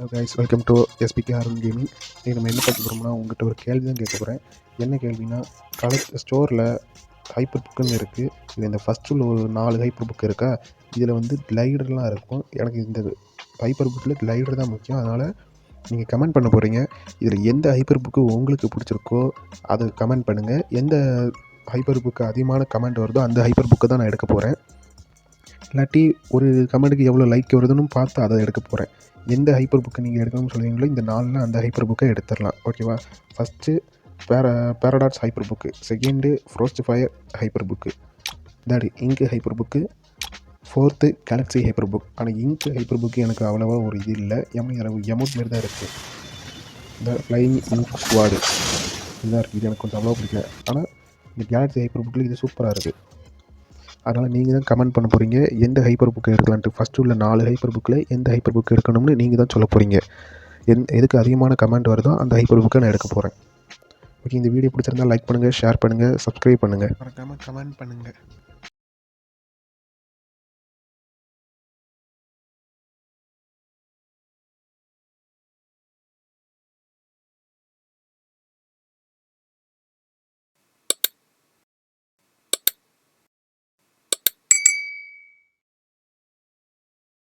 Hello guys, welcome to SPK Arun gaming. இன்றைக்கி நம்ம என்ன பார்க்க போகிறோம்னா, உங்கள்கிட்ட ஒரு கேள்வி தான் கேட்க போகிறேன். என்ன கேள்வினா, ஸ்டோரில் ஹைப்பர் புக்குன்னு இருக்குது. இது இந்த ஃபஸ்ட்டு உள்ள ஒரு 4 ஹைப்பர் புக் இருக்கா, இதில் வந்து கிளைடர்லாம் இருக்கும். எனக்கு இந்த ஹைப்பர் புக்கில் கிளைடர் தான் முக்கியம். அதனால் நீங்கள் கமெண்ட் பண்ண போகிறீங்க. இதில் எந்த ஹைப்பர் புக்கு உங்களுக்கு பிடிச்சிருக்கோ அதை கமெண்ட் பண்ணுங்கள். எந்த ஹைப்பர் புக்கு அதிகமான கமெண்ட் வருதோ அந்த ஹைப்பர் புக்கை தான் நான் எடுக்க போகிறேன். இல்லாட்டி ஒரு கமெண்ட்டுக்கு எவ்வளோ லைக் வருதுன்னு பார்த்து அதை எடுக்க போகிறேன். எந்த ஹைப்பர் புக்கை நீங்கள் எடுக்கணும்னு சொல்லுவீங்களோ இந்த 4ல் அந்த ஹைப்பர் புக்கை எடுத்துடலாம். ஓகேவா? First paradox hyper book, second frost fire hyper book, third இங்கு hyper book, fourth galaxy hyper book. ஆனால் இங்கு ஹைப்பர் புக்கு எனக்கு அவ்வளோவா ஒரு இது இல்லை. எமௌண்ட் மாரி தான் இருக்குது. இந்த ஃப்ளைங் இங்க் ஸ்குவாடு இதுதான் இருக்குது. இது எனக்கு கொஞ்சம் அவ்வளோ பிடிக்கல. ஆனால் இந்த கேலக்ஸி ஹைப்பர் புக்கில் இது சூப்பராக இருக்குது. அதனால் நீங்கள் தான் கமெண்ட் பண்ண போகிறீங்க எந்த ஹைப்பர் புக்கை எடுக்கலான்ட்டு. ஃபஸ்ட்டு உள்ள 4 ஹைப்பர் புக்கில் எந்த ஹைப்பர் புக் எடுக்கணும்னு நீங்கள் தான் சொல்ல போகிறீங்க. எதுக்கு அதிகமான கமெண்ட் வருதோ அந்த ஹைப்பர் புக்கை நான் எடுக்க போகிறேன். ஓகே, இந்த வீடியோ பிடிச்சிருந்தால் லைக் பண்ணுங்கள், ஷேர் பண்ணுங்கள், சப்ஸ்கிரைப் பண்ணுங்கள், மறக்காமல் கமெண்ட் பண்ணுங்கள்.